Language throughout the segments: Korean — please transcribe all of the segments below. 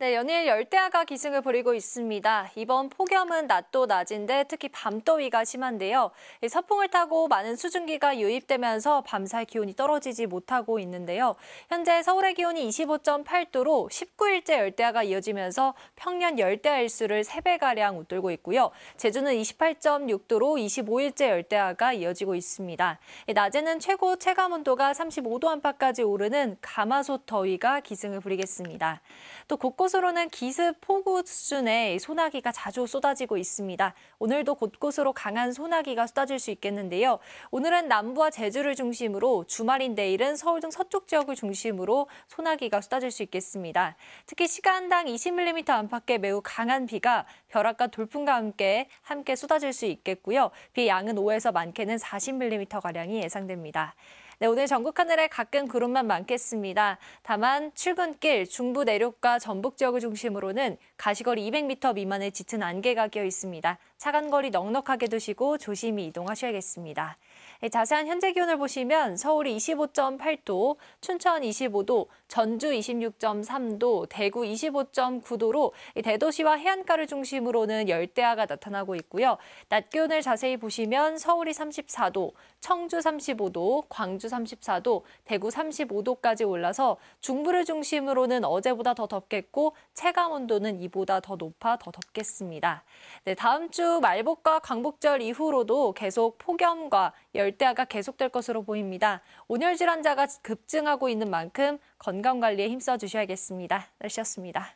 네, 연일 열대야가 기승을 부리고 있습니다. 이번 폭염은 낮도 낮인데 특히 밤더위가 심한데요. 서풍을 타고 많은 수증기가 유입되면서 밤사이 기온이 떨어지지 못하고 있는데요. 현재 서울의 기온이 25.8도로 19일째 열대야가 이어지면서 평년 열대야 일수를 3배가량 웃돌고 있고요. 제주는 28.6도로 25일째 열대야가 이어지고 있습니다. 낮에는 최고 체감온도가 35도 안팎까지 오르는 가마솥 더위가 기승을 부리겠습니다. 또 곳곳으로는 기습 폭우 수준의 소나기가 자주 쏟아지고 있습니다. 오늘도 곳곳으로 강한 소나기가 쏟아질 수 있겠는데요. 오늘은 남부와 제주를 중심으로 주말인 내일은 서울 등 서쪽 지역을 중심으로 소나기가 쏟아질 수 있겠습니다. 특히 시간당 20mm 안팎의 매우 강한 비가 벼락과 돌풍과 함께 쏟아질 수 있겠고요. 비의 양은 5에서 많게는 40mm가량이 예상됩니다. 네, 오늘 전국 하늘에 가끔 구름만 많겠습니다. 다만 출근길, 중부 내륙과 전북 지역을 중심으로는 가시거리 200m 미만의 짙은 안개가 끼어 있습니다. 차간거리 넉넉하게 두시고 조심히 이동하셔야겠습니다. 네, 자세한 현재 기온을 보시면 서울이 25.8도, 춘천 25도, 전주 26.3도, 대구 25.9도로 대도시와 해안가를 중심으로는 열대야가 나타나고 있고요. 낮 기온을 자세히 보시면 서울이 34도, 청주 35도, 광주 34도, 대구 35도까지 올라서 중부를 중심으로는 어제보다 더 덥겠고 체감 온도는 이보다 더 높아 더 덥겠습니다. 네, 다음 주 말복과 광복절 이후로도 계속 폭염과 열대야가 계속될 것으로 보입니다. 온열 질환자가 급증하고 있는 만큼 건강관리에 힘써 주셔야겠습니다. 날씨였습니다.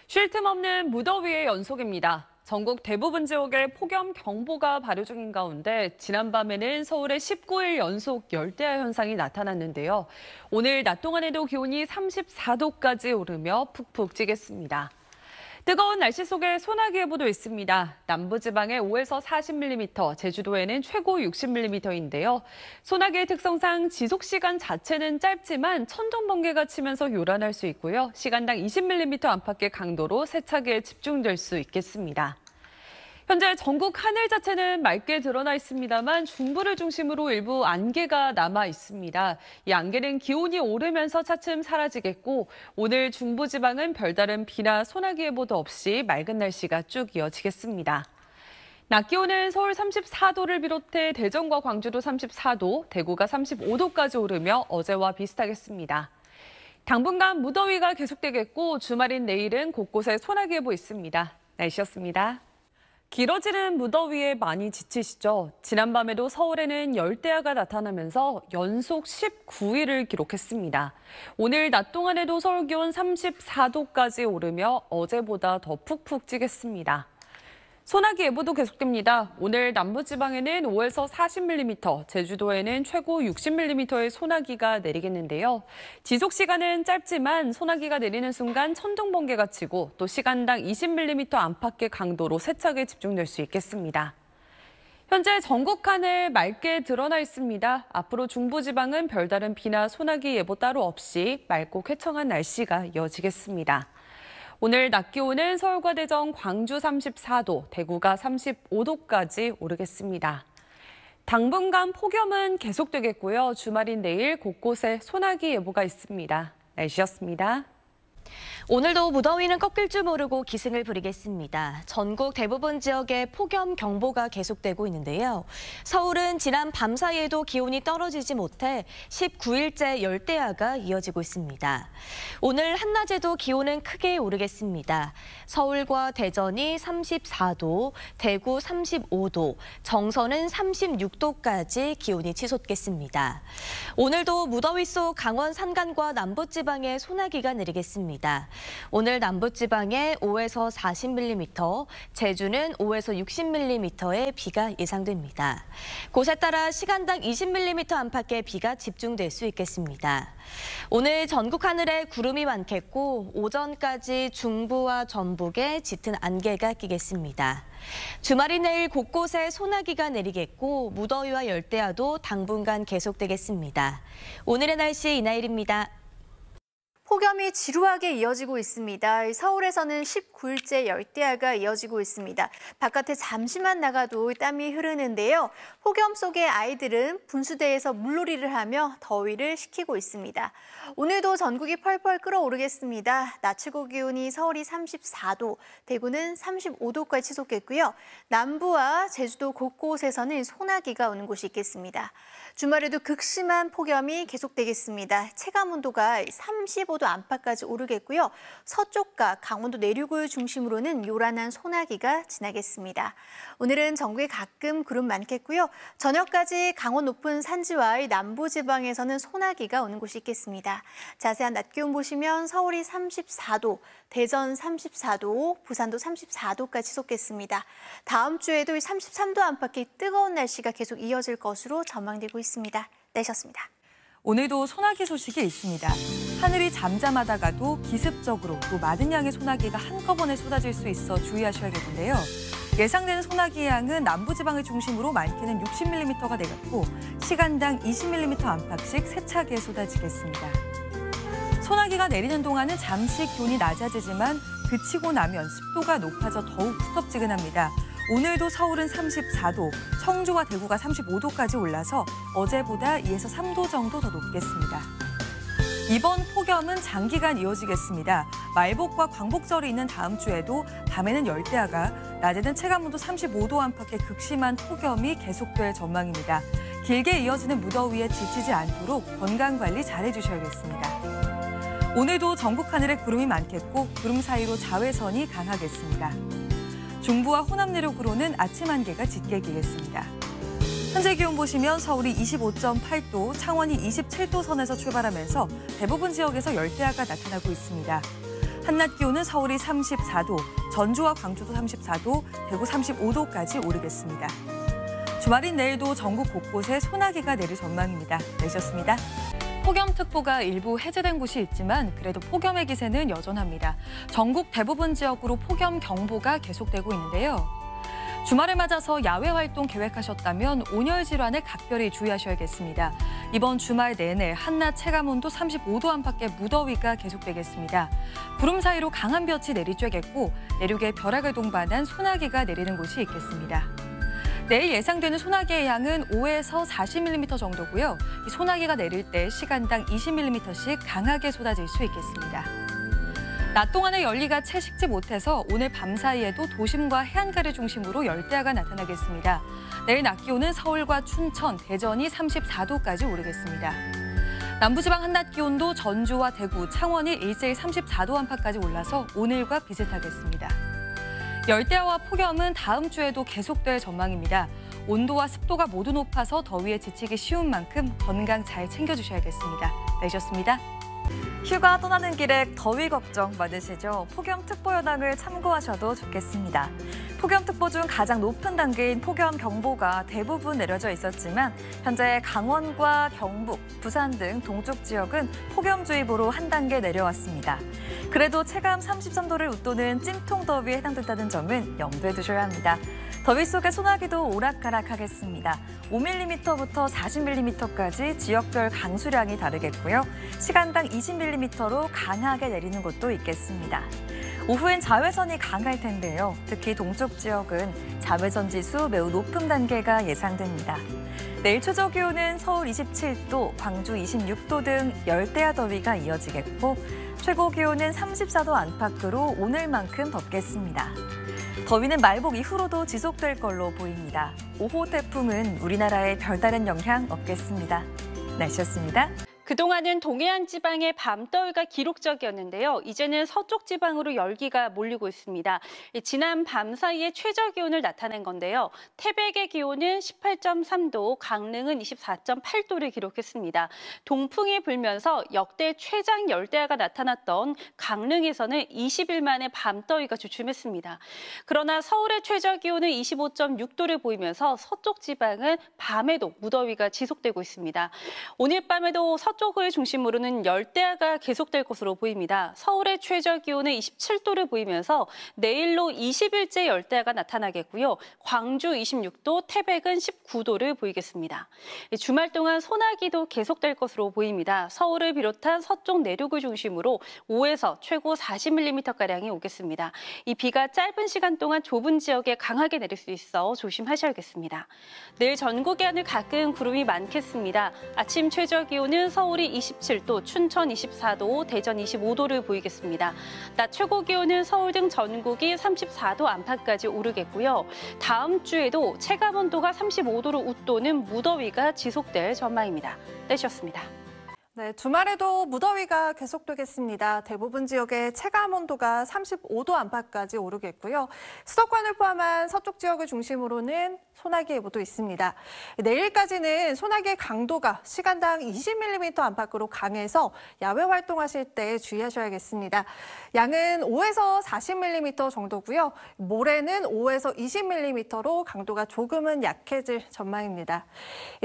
쉴 틈 없는 무더위의 연속입니다. 전국 대부분 지역에 폭염 경보가 발효 중인 가운데 지난밤에는 서울에 19일 연속 열대야 현상이 나타났는데요. 오늘 낮 동안에도 기온이 34도까지 오르며 푹푹 찌겠습니다. 뜨거운 날씨 속에 소나기 예보도 있습니다. 남부지방에 5에서 40mm, 제주도에는 최고 60mm인데요. 소나기의 특성상 지속시간 자체는 짧지만 천둥번개가 치면서 요란할 수 있고요. 시간당 20mm 안팎의 강도로 세차게에 집중될 수 있겠습니다. 현재 전국 하늘 자체는 맑게 드러나 있습니다만 중부를 중심으로 일부 안개가 남아 있습니다. 이 안개는 기온이 오르면서 차츰 사라지겠고 오늘 중부지방은 별다른 비나 소나기 예보도 없이 맑은 날씨가 쭉 이어지겠습니다. 낮 기온은 서울 34도를 비롯해 대전과 광주도 34도, 대구가 35도까지 오르며 어제와 비슷하겠습니다. 당분간 무더위가 계속되겠고 주말인 내일은 곳곳에 소나기 예보 있습니다. 날씨였습니다. 길어지는 무더위에 많이 지치시죠? 지난밤에도 서울에는 열대야가 나타나면서 연속 19일을 기록했습니다. 오늘 낮 동안에도 서울 기온 34도까지 오르며 어제보다 더 푹푹 찌겠습니다. 소나기 예보도 계속됩니다. 오늘 남부지방에는 5에서 40mm, 제주도에는 최고 60mm의 소나기가 내리겠는데요. 지속 시간은 짧지만 소나기가 내리는 순간 천둥번개가 치고 또 시간당 20mm 안팎의 강도로 세차게 집중될 수 있겠습니다. 현재 전국 하늘 맑게 드러나 있습니다. 앞으로 중부지방은 별다른 비나 소나기 예보 따로 없이 맑고 쾌청한 날씨가 이어지겠습니다. 오늘 낮 기온은 서울과 대전, 광주 34도, 대구가 35도까지 오르겠습니다. 당분간 폭염은 계속되겠고요. 주말인 내일 곳곳에 소나기 예보가 있습니다. 날씨였습니다. 오늘도 무더위는 꺾일 줄 모르고 기승을 부리겠습니다. 전국 대부분 지역에 폭염 경보가 계속되고 있는데요. 서울은 지난 밤 사이에도 기온이 떨어지지 못해 19일째 열대야가 이어지고 있습니다. 오늘 한낮에도 기온은 크게 오르겠습니다. 서울과 대전이 34도, 대구 35도, 정선은 36도까지 기온이 치솟겠습니다. 오늘도 무더위 속 강원 산간과 남부지방에 소나기가 내리겠습니다. 오늘 남부지방에 5에서 40mm, 제주는 5에서 60mm의 비가 예상됩니다. 곳에 따라 시간당 20mm 안팎의 비가 집중될 수 있겠습니다. 오늘 전국 하늘에 구름이 많겠고 오전까지 중부와 전북에 짙은 안개가 끼겠습니다. 주말인 내일 곳곳에 소나기가 내리겠고 무더위와 열대야도 당분간 계속되겠습니다. 오늘의 날씨 이나일입니다. 폭염이 지루하게 이어지고 있습니다. 서울에서는 19일째 열대야가 이어지고 있습니다. 바깥에 잠시만 나가도 땀이 흐르는데요. 폭염 속에 아이들은 분수대에서 물놀이를 하며 더위를 식히고 있습니다. 오늘도 전국이 펄펄 끓어오르겠습니다. 낮 최고 기온이 서울이 34도, 대구는 35도까지 치솟겠고요. 남부와 제주도 곳곳에서는 소나기가 오는 곳이 있겠습니다. 주말에도 극심한 폭염이 계속되겠습니다. 체감온도가 35도 안팎까지 오르겠고요. 서쪽과 강원도 내륙을 중심으로는 요란한 소나기가 지나겠습니다. 오늘은 전국에 가끔 구름 많겠고요. 저녁까지 강원 높은 산지와 남부지방에서는 소나기가 오는 곳이 있겠습니다. 자세한 낮 기온 보시면 서울이 34도, 대전 34도, 부산도 34도까지 치솟겠습니다. 다음 주에도 33도 안팎의 뜨거운 날씨가 계속 이어질 것으로 전망되고 있습니다. 내셨습니다. 오늘도 소나기 소식이 있습니다. 하늘이 잠잠하다가도 기습적으로 또 많은 양의 소나기가 한꺼번에 쏟아질 수 있어 주의하셔야겠는데요. 예상되는 소나기의 양은 남부지방을 중심으로 많게는 60mm가 되겠고 시간당 20mm 안팎씩 세차게 쏟아지겠습니다. 소나기가 내리는 동안은 잠시 기온이 낮아지지만 그치고 나면 습도가 높아져 더욱 후텁지근합니다. 오늘도 서울은 34도, 청주와 대구가 35도까지 올라서 어제보다 2에서 3도 정도 더 높겠습니다. 이번 폭염은 장기간 이어지겠습니다. 말복과 광복절이 있는 다음 주에도 밤에는 열대야가, 낮에는 체감온도 35도 안팎의 극심한 폭염이 계속될 전망입니다. 길게 이어지는 무더위에 지치지 않도록 건강관리 잘해주셔야겠습니다. 오늘도 전국 하늘에 구름이 많겠고 구름 사이로 자외선이 강하겠습니다. 중부와 호남 내륙으로는 아침 안개가 짙게 끼겠습니다. 현재 기온 보시면 서울이 25.8도, 창원이 27도 선에서 출발하면서 대부분 지역에서 열대야가 나타나고 있습니다. 한낮 기온은 서울이 34도, 전주와 광주도 34도, 대구 35도까지 오르겠습니다. 주말인 내일도 전국 곳곳에 소나기가 내릴 전망입니다. 내셨습니다. 폭염특보가 일부 해제된 곳이 있지만 그래도 폭염의 기세는 여전합니다. 전국 대부분 지역으로 폭염경보가 계속되고 있는데요. 주말을 맞아서 야외 활동 계획하셨다면 온열 질환에 각별히 주의하셔야겠습니다. 이번 주말 내내 한낮 체감온도 35도 안팎의 무더위가 계속되겠습니다. 구름 사이로 강한 볕이 내리쬐겠고 내륙에 벼락을 동반한 소나기가 내리는 곳이 있겠습니다. 내일 예상되는 소나기의 양은 5에서 40mm 정도고요. 이 소나기가 내릴 때 시간당 20mm씩 강하게 쏟아질 수 있겠습니다. 낮 동안의 열기가 채 식지 못해서 오늘 밤 사이에도 도심과 해안가를 중심으로 열대야가 나타나겠습니다. 내일 낮 기온은 서울과 춘천, 대전이 34도까지 오르겠습니다. 남부지방 한낮 기온도 전주와 대구, 창원이 일제히 34도 안팎까지 올라서 오늘과 비슷하겠습니다. 열대야와 폭염은 다음 주에도 계속될 전망입니다. 온도와 습도가 모두 높아서 더위에 지치기 쉬운 만큼 건강 잘 챙겨주셔야겠습니다. 내셨습니다. 휴가 떠나는 길에 더위 걱정 많으시죠? 폭염특보 현황을 참고하셔도 좋겠습니다. 폭염특보 중 가장 높은 단계인 폭염경보가 대부분 내려져 있었지만 현재 강원과 경북, 부산 등 동쪽 지역은 폭염주의보로 한 단계 내려왔습니다. 그래도 체감 33도를 웃도는 찜통더위에 해당된다는 점은 염두에 두셔야 합니다. 더위 속에 소나기도 오락가락하겠습니다. 5mm부터 40mm까지 지역별 강수량이 다르겠고요. 시간당 20mm로 강하게 내리는 곳도 있겠습니다. 오후엔 자외선이 강할 텐데요. 특히 동쪽 지역은 자외선 지수 매우 높은 단계가 예상됩니다. 내일 최저 기온은 서울 27도, 광주 26도 등 열대야 더위가 이어지겠고 최고 기온은 34도 안팎으로 오늘만큼 덥겠습니다. 더위는 말복 이후로도 지속될 걸로 보입니다. 5호 태풍은 우리나라에 별다른 영향 없겠습니다. 날씨였습니다. 그동안은 동해안 지방의 밤더위가 기록적이었는데요. 이제는 서쪽 지방으로 열기가 몰리고 있습니다. 지난 밤 사이에 최저 기온을 나타낸 건데요. 태백의 기온은 18.3도, 강릉은 24.8도를 기록했습니다. 동풍이 불면서 역대 최장 열대야가 나타났던 강릉에서는 20일 만에 밤더위가 주춤했습니다. 그러나 서울의 최저 기온은 25.6도를 보이면서 서쪽 지방은 밤에도 무더위가 지속되고 있습니다. 오늘 밤에도 서쪽 서쪽을 중심으로는 열대야가 계속될 것으로 보입니다. 서울의 최저 기온은 27도를 보이면서 내일로 20일째 열대야가 나타나겠고요. 광주 26도, 태백은 19도를 보이겠습니다. 주말 동안 소나기도 계속될 것으로 보입니다. 서울을 비롯한 서쪽 내륙을 중심으로 5에서 최고 40mm가량이 오겠습니다. 이 비가 짧은 시간 동안 좁은 지역에 강하게 내릴 수 있어 조심하셔야겠습니다. 내일 전국의 하늘 가끔 구름이 많겠습니다. 아침 최저 기온은 서울이 27도, 춘천 24도, 대전 25도를 보이겠습니다. 낮 최고 기온은 서울 등 전국이 34도 안팎까지 오르겠고요. 다음 주에도 체감 온도가 35도로 웃도는 무더위가 지속될 전망입니다. 날씨였습니다. 네, 주말에도 무더위가 계속되겠습니다. 대부분 지역의 체감 온도가 35도 안팎까지 오르겠고요. 수도권을 포함한 서쪽 지역을 중심으로는 소나기 예보도 있습니다. 내일까지는 소나기의 강도가 시간당 20mm 안팎으로 강해서 야외 활동하실 때 주의하셔야겠습니다. 양은 5에서 40mm 정도고요. 모레는 5에서 20mm로 강도가 조금은 약해질 전망입니다.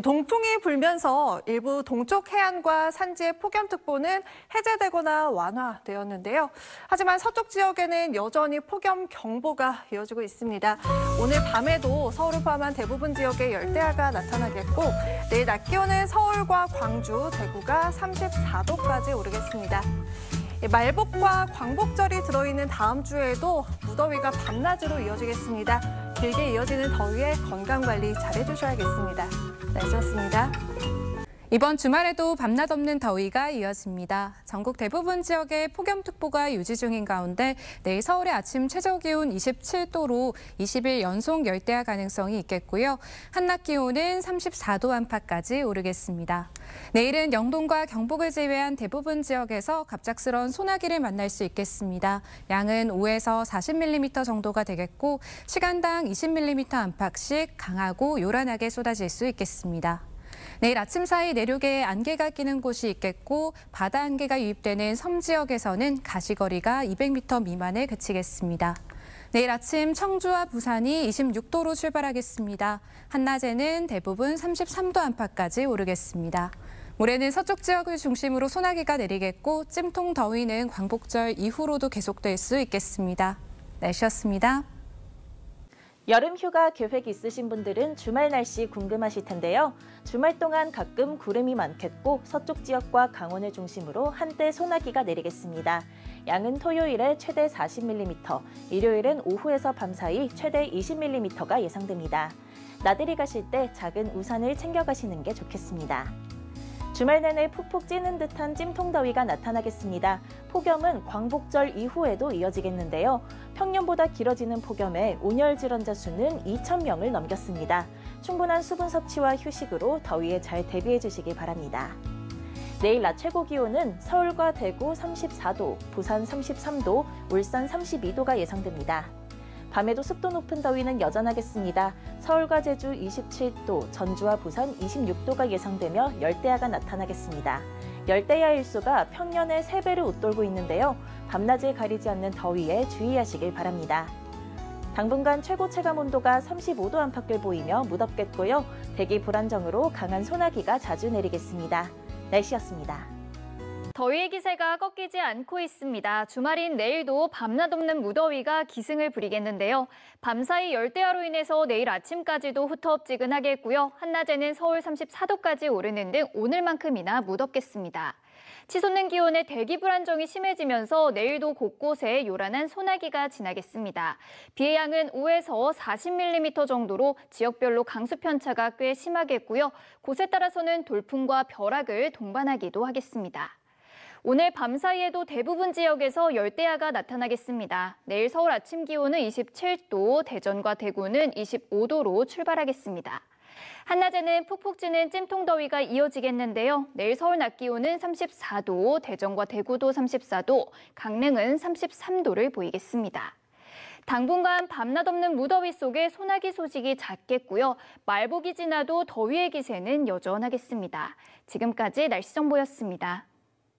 동풍이 불면서 일부 동쪽 해안과 산지의 폭염특보는 해제되거나 완화되었는데요. 하지만 서쪽 지역에는 여전히 폭염경보가 이어지고 있습니다. 오늘 밤에도 서울을 포함한 대부분 지역에 열대야가 나타나겠고 내일 낮 기온은 서울과 광주, 대구가 34도까지 오르겠습니다. 말복과 광복절이 들어있는 다음 주에도 무더위가 밤낮으로 이어지겠습니다. 길게 이어지는 더위에 건강관리 잘해주셔야겠습니다. 날씨였습니다. 이번 주말에도 밤낮 없는 더위가 이어집니다. 전국 대부분 지역에 폭염특보가 유지 중인 가운데 내일 서울의 아침 최저기온 27도로 20일 연속 열대야 가능성이 있겠고요. 한낮 기온은 34도 안팎까지 오르겠습니다. 내일은 영동과 경북을 제외한 대부분 지역에서 갑작스러운 소나기를 만날 수 있겠습니다. 양은 5에서 40mm 정도가 되겠고 시간당 20mm 안팎씩 강하고 요란하게 쏟아질 수 있겠습니다. 내일 아침 사이 내륙에 안개가 끼는 곳이 있겠고 바다 안개가 유입되는 섬 지역에서는 가시거리가 200m 미만에 그치겠습니다. 내일 아침 청주와 부산이 26도로 출발하겠습니다. 한낮에는 대부분 33도 안팎까지 오르겠습니다. 모레는 서쪽 지역을 중심으로 소나기가 내리겠고 찜통 더위는 광복절 이후로도 계속될 수 있겠습니다. 날씨였습니다. 여름 휴가 계획 있으신 분들은 주말 날씨 궁금하실 텐데요. 주말 동안 가끔 구름이 많겠고 서쪽 지역과 강원을 중심으로 한때 소나기가 내리겠습니다. 양은 토요일에 최대 40mm, 일요일은 오후에서 밤 사이 최대 20mm가 예상됩니다. 나들이 가실 때 작은 우산을 챙겨가시는 게 좋겠습니다. 주말 내내 푹푹 찌는 듯한 찜통더위가 나타나겠습니다. 폭염은 광복절 이후에도 이어지겠는데요. 평년보다 길어지는 폭염에 온열 질환자 수는 2,000명을 넘겼습니다. 충분한 수분 섭취와 휴식으로 더위에 잘 대비해 주시기 바랍니다. 내일 낮 최고 기온은 서울과 대구 34도, 부산 33도, 울산 32도가 예상됩니다. 밤에도 습도 높은 더위는 여전하겠습니다. 서울과 제주 27도, 전주와 부산 26도가 예상되며 열대야가 나타나겠습니다. 열대야 일수가 평년의 3배를 웃돌고 있는데요. 밤낮을 가리지 않는 더위에 주의하시길 바랍니다. 당분간 최고 체감 온도가 35도 안팎을 보이며 무덥겠고요. 대기 불안정으로 강한 소나기가 자주 내리겠습니다. 날씨였습니다. 더위의 기세가 꺾이지 않고 있습니다. 주말인 내일도 밤낮 없는 무더위가 기승을 부리겠는데요. 밤사이 열대야로 인해서 내일 아침까지도 후텁지근하겠고요. 한낮에는 서울 34도까지 오르는 등 오늘만큼이나 무덥겠습니다. 치솟는 기온에 대기 불안정이 심해지면서 내일도 곳곳에 요란한 소나기가 지나겠습니다. 비의 양은 5에서 40mm 정도로 지역별로 강수 편차가 꽤 심하겠고요. 곳에 따라서는 돌풍과 벼락을 동반하기도 하겠습니다. 오늘 밤사이에도 대부분 지역에서 열대야가 나타나겠습니다. 내일 서울 아침 기온은 27도, 대전과 대구는 25도로 출발하겠습니다. 한낮에는 푹푹 찌는 찜통더위가 이어지겠는데요. 내일 서울 낮 기온은 34도, 대전과 대구도 34도, 강릉은 33도를 보이겠습니다. 당분간 밤낮 없는 무더위 속에 소나기 소식이 잦겠고요. 말복이 지나도 더위의 기세는 여전하겠습니다. 지금까지 날씨 정보였습니다.